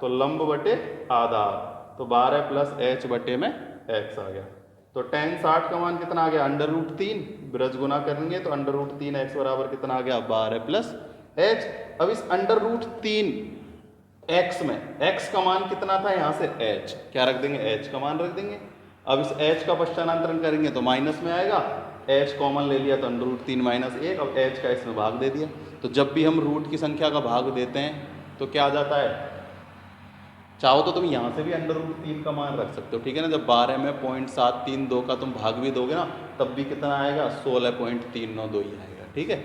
तो लंब बटे आधार, तो 12 + h बटे में x आ गया। तो tan 60 का मान कितना आ गया, √3, ब्रज गुना करेंगे तो √3 x बराबर कितना आ गया 12 + h। अब इस √3 x में x का मान कितना था, यहां से h, क्या रख देंगे, h का मान रख देंगे। अब इस h का पश्चान्तरण करेंगे तो माइनस में आएगा, h कॉमन ले लिया तो √3 - 1। अब h का इसमें भाग दे दिया। तो जब भी हम रूट की संख्या का भाग देते हैं तो क्या आ जाता है, चाहो तो तुम यहाँ से भी √3 का मान रख सकते हो। ठीक है ना, जब 12 में 0.732 का तुम भाग भी दोगे ना, तब भी कितना आएगा 16.392 ही आएगा। ठीक है,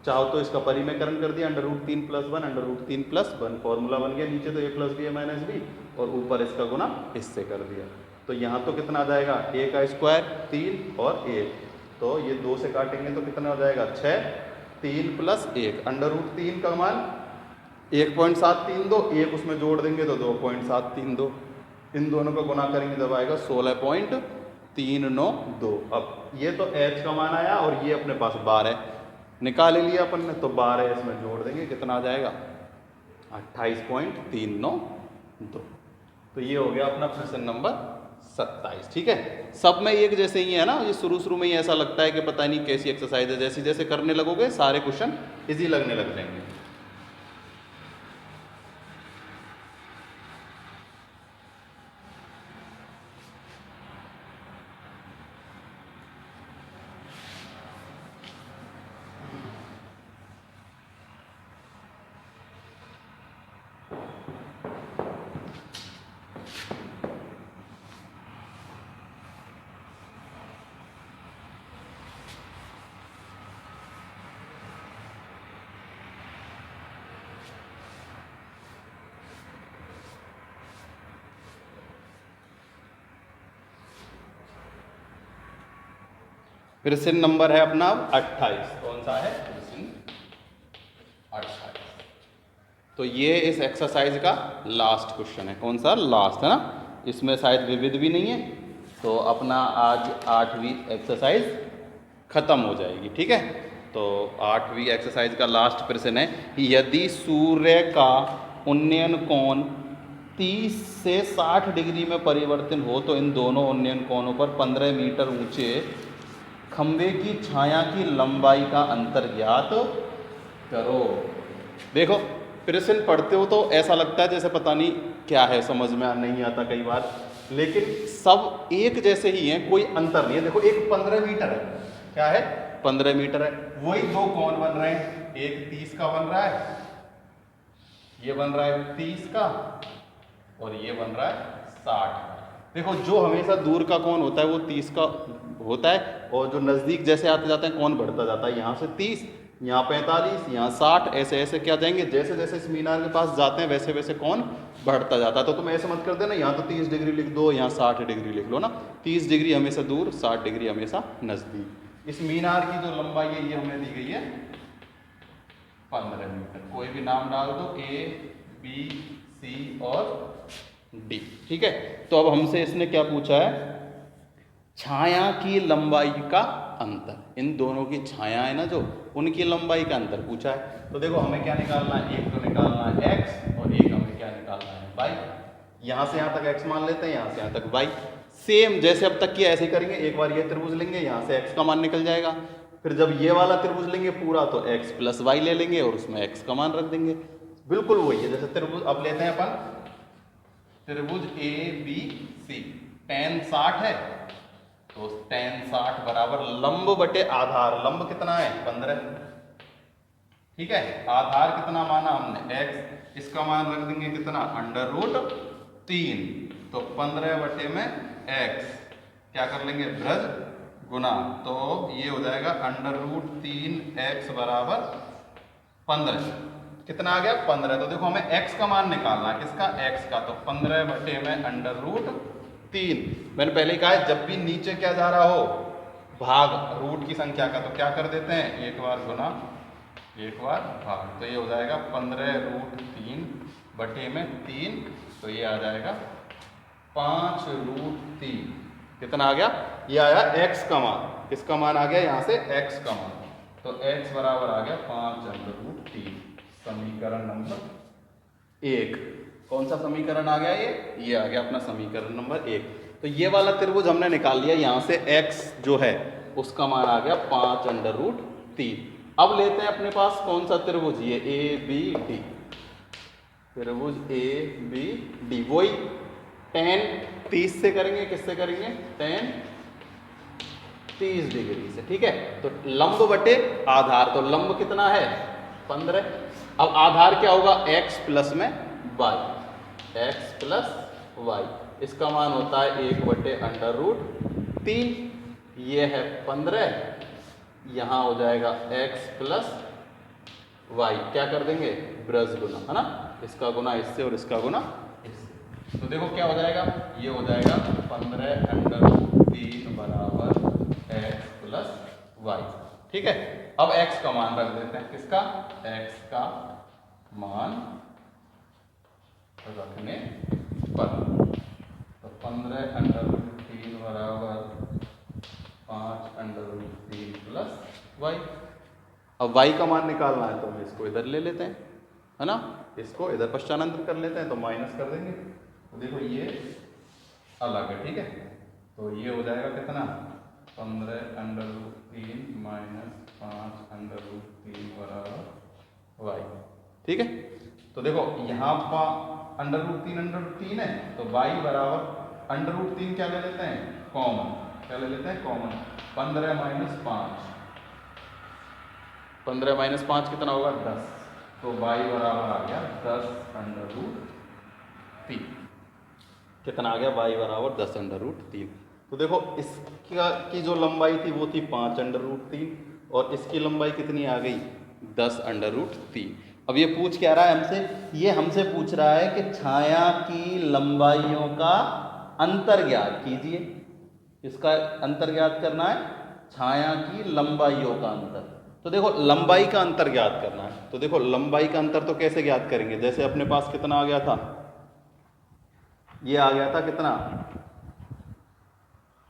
चाहो तो इसका परिमेयकरण कर दिया, √3 + 1 √3 + 1, फॉर्मूला बन गया। नीचे तो a + b - b, और ऊपर इसका गुना इससे कर दिया। तो यहाँ तो कितना आ जाएगा, a का स्क्वायर 3 और 1, तो ये 2 से काटेंगे तो कितना हो जाएगा 6, 3 + 1, √3 का मान 1.732, 1 उसमें जोड़ देंगे तो 2.732, इन दोनों का गुना करेंगे तब आएगा 16.392। अब ये तो h का मान आया, और ये अपने पास 12 निकाल लिया अपन ने, तो 12 इसमें जोड़ देंगे, कितना आ जाएगा 28.392। तो ये हो गया अपना प्रश्न नंबर 27। ठीक है, सब में एक जैसे ही है ना। ये शुरू में ही ऐसा लगता है कि पता नहीं कैसी एक्सरसाइज है, जैसे जैसे करने लगोगे सारे क्वेश्चन इजी लगने लग जाएंगे। प्रश्न नंबर है अपना 28। कौन सा है, प्रश्न 28। तो ये इस एक्सरसाइज का लास्ट क्वेश्चन है। कौन सा, लास्ट है ना। इसमें शायद विविध भी नहीं है, तो अपना आज 8वीं एक्सरसाइज खत्म हो जाएगी। ठीक है, तो 8वीं एक्सरसाइज का लास्ट प्रश्न है, यदि सूर्य का उन्नयन कोण 30 से 60 डिग्री में परिवर्तन हो तो इन दोनों उन्नयन कोणों पर 15 मीटर ऊंचे खंभे की छाया की लंबाई का अंतर ज्ञात करो। देखो प्रश्न पढ़ते हो तो ऐसा लगता है जैसे पता नहीं क्या है, समझ में नहीं आता कई बार, लेकिन सब एक जैसे ही हैं, कोई अंतर नहीं है। देखो एक 15 मीटर है, क्या है 15 मीटर है, वही दो कोण बन रहे हैं, एक 30 का बन रहा है, ये बन रहा है 30 का, और ये बन रहा है 60। देखो जो हमेशा दूर का कोण होता है वो 30 का होता है, और जो नज़दीक जैसे आते जाते हैं कोण बढ़ता जाता है, यहाँ से 30, यहाँ 45, यहाँ 60, ऐसे ऐसे क्या जाएंगे, जैसे जैसे इस मीनार के पास जाते हैं वैसे वैसे कोण बढ़ता जाता है। तो तुम ऐसे मत कर देना, यहाँ तो 30 डिग्री लिख दो, यहाँ 60 डिग्री लिख लो ना, 30 डिग्री हमेशा दूर, 60 डिग्री हमेशा नज़दीक। इस मीनार की जो लंबाई है ये हमें दी गई है 15 मीटर। कोई भी नाम डाल दो, A, B, C और D। ठीक है, तो अब हमसे इसने क्या पूछा है, छाया की लंबाई का अंतर, इन दोनों की छाया है ना जो, उनकी लंबाई का अंतर पूछा है। तो देखो हमें क्या निकालना है, एक तो निकालना है x और एक हमें क्या निकालना है y। यहाँ से यहाँ तक x मान लेते हैं, यहाँ से यहाँ तक y। सेम जैसे अब तक किया ऐसे ही करेंगे, एक बार ये त्रिभुज लेंगे, यहाँ से x का मान निकल जाएगा, फिर जब ये वाला त्रिभुज लेंगे पूरा तो x प्लस y ले लेंगे और उसमें x का मान रख देंगे। बिल्कुल वही है जैसे त्रिभुज अब लेते हैं अपन, त्रिभुज ABC, tan 60 है, तो tan 60 बराबर लंब बटे आधार, लंब कितना है 15, ठीक है, आधार कितना माना हमने x, इसका मान रख देंगे कितना √3, तो 15 बटे में x क्या कर लेंगे ब्रज गुना, तो ये हो जाएगा √3x बराबर 15, कितना आ गया 15। तो देखो हमें x का मान निकालना है, किसका x का, तो 15 बटे में √3। मैंने पहले ही कहा है जब भी नीचे क्या जा रहा हो भाग रूट की संख्या का, तो क्या कर देते हैं एक बार गुना एक बार भाग, तो ये हो जाएगा 15√3 बटे में 3, तो ये आ जाएगा 5√3। कितना आ गया, ये आया x का मान, किसका मान आ गया यहाँ से x का मान, तो x बराबर आ गया 5√3। समीकरण नंबर 1, कौन सा समीकरण आ गया, ये आ गया अपना समीकरण नंबर 1। तो ये वाला त्रिभुज हमने निकाल लिया, यहाँ से x जो है उसका मान आ गया 5√3। अब लेते हैं अपने पास कौन सा त्रिभुज, ये ABD, त्रिभुज ABD, वही tan 30 से करेंगे, किससे करेंगे tan 30 डिग्री से। ठीक है, तो लंब बटे आधार, तो लंब कितना है 15, अब आधार क्या होगा x प्लस में y, x प्लस y, इसका मान होता है 1 बटे √3, ये है 15, यहाँ हो जाएगा x प्लस y, क्या कर देंगे ब्रज गुना, है ना, इसका गुना इससे और इसका गुना इससे, तो देखो क्या हो जाएगा, ये हो जाएगा 15√3 बराबर x प्लस y। ठीक है, अब x का मान रख देते हैं, किसका x का मान रखने पर, तो 15√3 बराबर 5√3 प्लस y। अब y का मान निकालना है तो हम इसको इधर ले लेते हैं, है ना, इसको इधर पश्चानंतर कर लेते हैं, तो माइनस कर देंगे, तो देखो ये अलग है। ठीक है, तो ये हो जाएगा कितना 15√3 माइनस 5√3 बराबर y। ठीक है, तो देखो यहाँ पर √3 है, तो y बराबर √3 क्या ले लेते हैं कॉमन, क्या ले लेते हैं कॉमन, 15 माइनस 5, 15 माइनस 5 कितना होगा 10, तो y बराबर आ गया 10√3। कितना आ गया y बराबर 10√3। तो देखो इसका की जो लंबाई थी वो थी 5√3 और इसकी लंबाई कितनी आ गई 10√3। अब ये पूछ क्या रहा है हमसे, ये हमसे पूछ रहा है कि छाया की लंबाइयों का अंतर ज्ञात कीजिए। इसका अंतर ज्ञात करना है, छाया की लंबाइयों का अंतर। तो देखो लंबाई का अंतर ज्ञात करना है, तो देखो लंबाई का अंतर तो कैसे ज्ञात करेंगे, जैसे अपने पास कितना आ गया था ये आ गया था कितना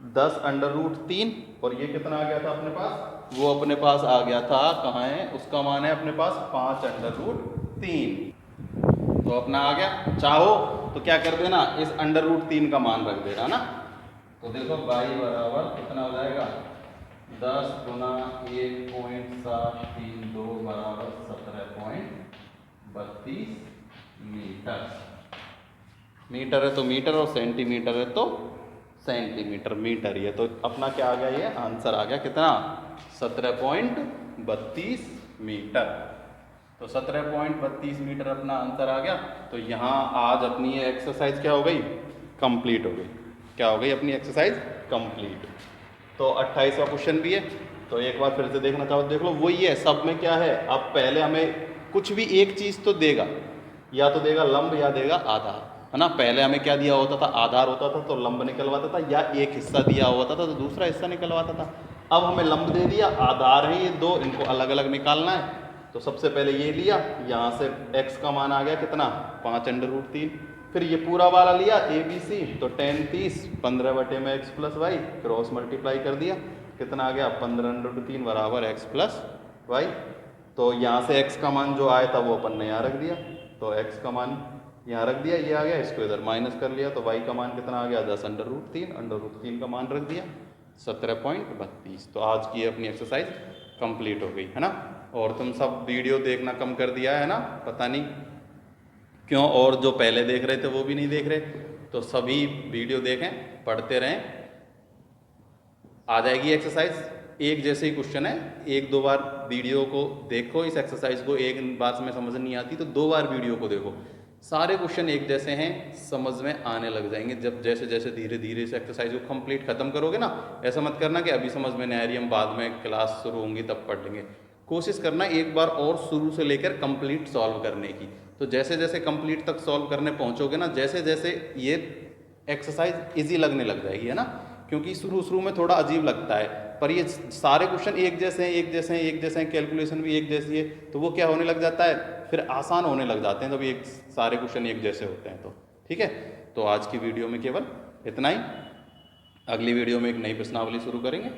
10√3 और ये कितना आ गया था अपने पास, वो अपने पास आ गया था कहाँ है, उसका मान है अपने पास 5√3। तो अपना आ गया, चाहो तो क्या कर देना इस √3 का मान रख देना ना। तो देखो y बराबर कितना हो जाएगा 10 गुना 1.732 बराबर 17.32 मीटर। मीटर है तो मीटर और सेंटीमीटर है तो सेंटीमीटर, मीटर ये तो अपना क्या आ गया, ये आंसर आ गया कितना 17.32 मीटर। तो 17.32 मीटर अपना आंसर आ गया। तो यहाँ आज अपनी ये एक्सरसाइज क्या हो गई, कंप्लीट हो गई। क्या हो गई अपनी एक्सरसाइज कंप्लीट। तो 28वां क्वेश्चन भी है, तो एक बार फिर से देखना चाहो देख लो, वही है सब में क्या है। अब पहले हमें कुछ भी एक चीज़ तो देगा, या तो देगा लंब या देगा आधार, है ना। पहले हमें क्या दिया होता था, आधार होता था तो लंब निकलवाता था, या एक हिस्सा दिया होता था तो दूसरा हिस्सा निकलवाता था। अब हमें लंब दे दिया, आधार है ये दो, इनको अलग अलग निकालना है। तो सबसे पहले ये लिया, यहाँ से x का मान आ गया कितना 5√3। फिर ये पूरा वाला लिया ABC, तो 10 30 15 में x plus Y, cross multiply कर दिया, कितना आ गया 15√3 बराबर x प्लस वाई। तो यहाँ से x का मान जो आया था वो अपन ने यहाँ रख दिया, तो x का मान यहाँ रख दिया, ये आ गया, इसको इधर माइनस कर लिया, तो y का मान कितना आ गया 10√3 का मान रख दिया 17.32। तो आज की अपनी एक्सरसाइज कंप्लीट हो गई, है ना। और तुम सब वीडियो देखना कम कर दिया है ना, पता नहीं क्यों, और जो पहले देख रहे थे वो भी नहीं देख रहे, तो सभी वीडियो देखें, पढ़ते रहें, आ जाएगी एक्सरसाइज। एक जैसे ही क्वेश्चन है, एक दो बार वीडियो को देखो इस एक्सरसाइज को, एक बार में समझ नहीं आती तो दो बार वीडियो को देखो। सारे क्वेश्चन एक जैसे हैं, समझ में आने लग जाएंगे जब जैसे जैसे धीरे धीरे इस एक्सरसाइज को कंप्लीट खत्म करोगे ना। ऐसा मत करना कि अभी समझ में नहीं आ रही, हम बाद में क्लास शुरू होंगी तब पढ़ लेंगे। कोशिश करना एक बार और शुरू से लेकर कंप्लीट सॉल्व करने की। तो जैसे जैसे कंप्लीट तक सॉल्व करने पहुंचोगे ना, जैसे जैसे ये एक्सरसाइज इजी लगने लग जाएगी, है ना। क्योंकि शुरू शुरू में थोड़ा अजीब लगता है, पर ये सारे क्वेश्चन एक जैसे हैं, एक जैसे हैं, एक जैसे हैं, कैलकुलेशन भी एक जैसी है, तो वो क्या होने लग जाता है, फिर आसान होने लग जाते हैं जब एक सारे क्वेश्चन एक जैसे होते हैं तो। ठीक है, तो आज की वीडियो में केवल इतना ही। अगली वीडियो में एक नई प्रश्नावली शुरू करेंगे।